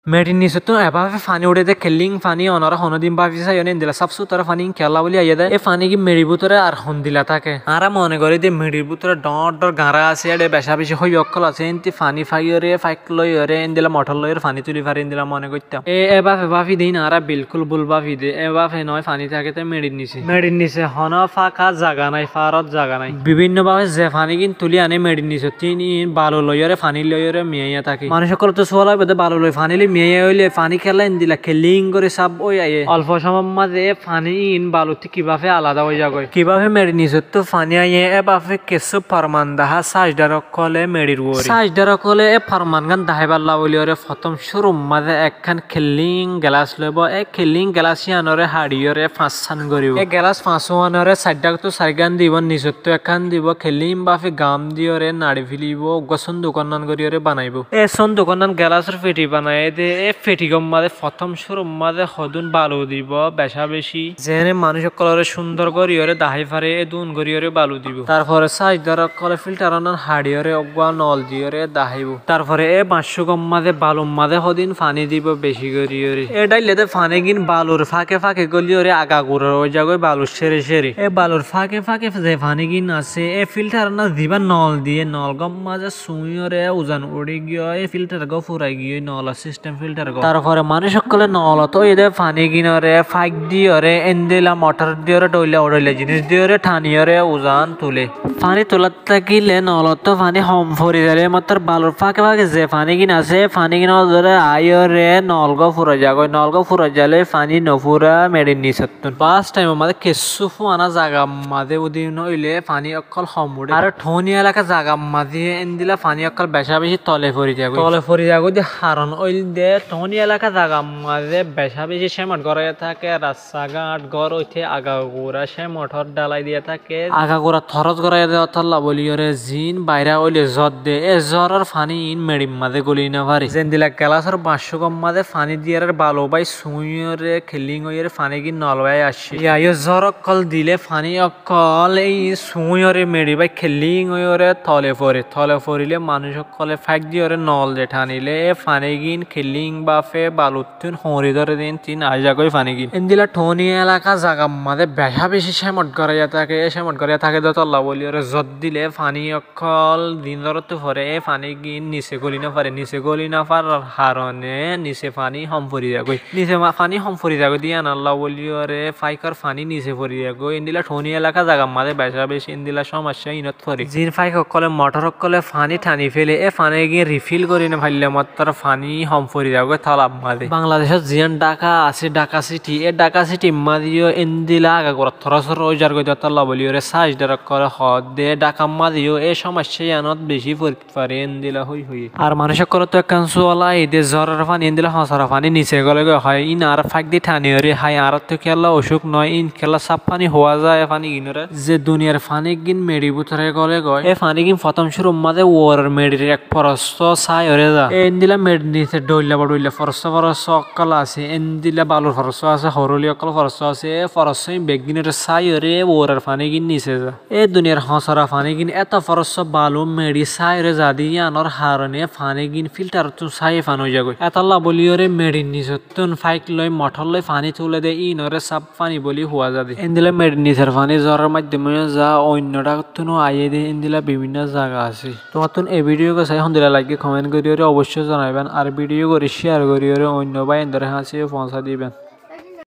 মেডিন নিচে তো এভাবে পানি উঠে দে খেলিং পানি অনারা হনদিন ভাবি চাই দিলা সাবসু তারা পানি খেলা বলি আইয়া দেয় এ পানি কি মেড়ির ভিতরে আর হন্দিলা থাকে আরা মনে করি যে মেড়ির ভিতরে ডর ডর গাঁরা আছে এডে বেশা বেশি হই অকল আছে এনতি পানি ফাইরে ফাইক লইরে দিলা মটর লইরে পানি তুলি ফারি দিলা মনে করতাম এভাবে ভাবি দিন আরা বিলকুল ভুল ভাবি দে এভাবে নয় পানি থাকে তো মেডিন নিচে হন ফাঁকা জায়গা নাই ফারত জায়গা নাই বিভিন্ন ভাবে যে পানি কিন তুলি আনে মেডিন নিচে তিনি বালু লইরে পানি লইরে মিয়াইয়া থাকে মানুষ সকল তো সোয়াল হবে বালু লই পানি মেয়ে হইলে পানি খেলেন দিলা খেলিং করে সব ওই আয়ে অল্প সময়ের মাঝে পানি ইন বালুতে কিভাবে আলাদা হয়ে যাবে কিভাবে মেরি নিচে তো পানি আইয়ে এভাবে কিছু ফরমান দাহা সাজদারক কলে মেরির ওরে সাজদারক কলে এ ফরমান গান দাহাইবার লাউলি ওরে প্রথম শুরু মাঝে একখান খেলিং গ্লাস লইব এ খেলিং গ্লাস ইয়ানরে হাড়িয়রে পাঁচখান করিব এ গ্লাস পাঁচওয়ানরে সাইডাক তো চারিগান দিব নিচে তো একখান দিব খেলিং বাফে গাম দিয়রে নাড়ি ফেলিব গছন দোকান করিয়রে বানাইব এ সন দোকান গ্লাসের পেটি বানাই দে এ ফেটিগম মাঝে প্রথম শুরু মাঝে হদুন বালু দিব বেশা বেশি যেনে মানুষ কলরে সুন্দর করিয়রে দাহাই ফারে এ দুন করিয়রে বালু দিব তারপরে সাইজ ধর কলে ফিল্টার আনার হাড়িয়রে অগুয়া নল দিয়রে দাহাইব তারপরে এ বাঁশুগম মাঝে বালুর মাঝে হদিন পানি দিব বেশি করিয়রে এ ডাইলেতে পানি কিন বালুর ফাঁকে ফাঁকে গলিয়রে আগা গুড় ওই জায়গায় বালুর সেরে সেরে এ বালুর ফাঁকে ফাঁকে যে পানি কিন আছে এ ফিল্টার আনার দিবা নল দিয়ে নল গম মাঝে সুইয়রে উজান উড়ে গিয়ে এ ফিল্টার গো ফুরাই গিয়ে নল সিস্টেম ফিল্টার তারপরে মানুষ সকলে নলত এদের পানি কিনরে ফাইক দিয়রে এন্দিলা মোটর দিয়রে টইলা ওড়ইলা জিনিস দিয়রে ঠানিয়রে উজান তুলে পানি তোলার থাকিলে নলত পানি হম ফরি যারে মাত্র বালুর ফাঁকে ফাঁকে যে পানি কিন আছে পানি কিন ধরে আয়রে নলগ ফুরা যাগয় নলগ ফুরা যালে পানি নফুরা মেডিন নিসতুন বাস টাইম আমাদের কেসু ফুয়ানা জায়গা মাঝে উদিন হইলে পানি অকল হমুড়ে আর ঠনি এলাকা জায়গা মাঝে এন্দিলা পানি অকল বেশা বেশি তলে ফরি যাগো দি হারন ওইল দে ঠনি এলাকা জায়গা মাঝে বেশা বেশি সেমট গড়াইয়া থাকে রাস্তাঘাট গড় উঠে আগাগোড়া সেমটর ডালাই দিয়ে থাকে আগাগোড়া থরস গড়াইয়া দেওয়া থল্লা বলিয়রে জিন বাইরা ওইলে জ্বর দে এ জ্বরের পানি ইন মেডিম মাঝে গলি না পারি যেন দিলা গেলাসর 500 কম মাঝে পানি দিয়ে বালো বাই সুইয়রে খেলিং হইরে পানি কি নলবাই আসছে ইয়াইও জ্বর অকল দিলে পানি অকল এই সুইয়রে মেডি বাই খেলিং হইরে থলে ফরিলে মানুষ অকলে ফাইক দিয়রে নল যে ঠানিলে এ পানি কিন খেলিং বাফে বালুতুন হরি ধরে দিন তিন আজাগই পানি কিন এন্দিলা ঠনি এলাকা জায়গা মাঝে বেশা বেশি সেমট গড়াইয়া থাকে দতল্লা বলিয়রে জ্বর দিলে পানি অকল দিন ধরতে পরে এ পানি কিন নিচে গলি না পারার হারণে নিচে পানি হম ফরি যাগই নিচে পানি হম ফরি যাগই দিয়া নাল্লা বলিয়রে ফাইকার পানি নিচে ফরি যাগই এন্দিলা ঠনি এলাকা জায়গা মাঝে বেশা বেশি এন্দিলা সমস্যা ইনত ফরি জিন ফাইক অকলে মোটর অকলে পানি ঠানি ফেলে এ পানি গিয়ে রিফিল করি না ফাইলে মাত্র পানি হম ফরি যাগই থালাব মাঝে বাংলাদেশের জিয়ান ঢাকা আছে ঢাকা সিটি এ ঢাকা সিটি মাদিও এন্দিলা আগা করে থরসর ওই জার গই দতল্লা বলিয়রে সাইজ ডারক করে হদ দে ঢাকা মাদিও এ সমস্যা ইয়ানত বেশি পরীক্ষা পারে এন্দিলা হই আর মানুষ করে তো একখান সোয়ালা এই দে জ্বরের পানি এন্দিলা হসরা পানি নিচে গলে হয় ইন আর ফাঁক দি ঠানি হরে হাই আর তো খেলা অসুখ নয় ইন খেলা সাপ পানি হওয়া যায় পানি কিনরে যে দুনিয়ার পানি কিন মেডি বুতরে গলে গয় এ পানি কিন প্রথম শুরু মাঝে ওর মেডির এক ফরস্ত সাই হরে যা এন্দিলা মেড নিচে ডইলা ফরস্ত অকল আছে এন্দিলা বালুর ফরস্ত আছে হরলি অকল ফরস্ত আছে ফরস্ত বেগিনের সাই হরে ওর পানি কিন নিচে যা এ দুনিয়ার হসরা পানি কিন এত ফরস্ত বালু মেডি সাই হরে যা দিয়ে আনর হারনে পানি কিন ফিল্টার তো সাই ফান হয়ে যাগই এতলা বলিওরে মেডিন নিচতুন ফাইক লই মটর লই পানি তুলে দে ইনরে সাপ পানি বলি হওয়া যাবে এন্দিলা মেডিন নিচের পানি জ্বরের মাধ্যমে যা অন্যটা তুনো আইয়ে দে এন্দিলা বিভিন্ন জায়গা আছে তোমার তুন এই ভিডিও কে চাই হন্দিলা লাইক কমেন্ট করিওরে অবশ্যই জানাইবেন আর ভিডিও করে শেয়ার করিওরে অন্য ভাই এন্দরে হাসি পৌঁছা দিবেন।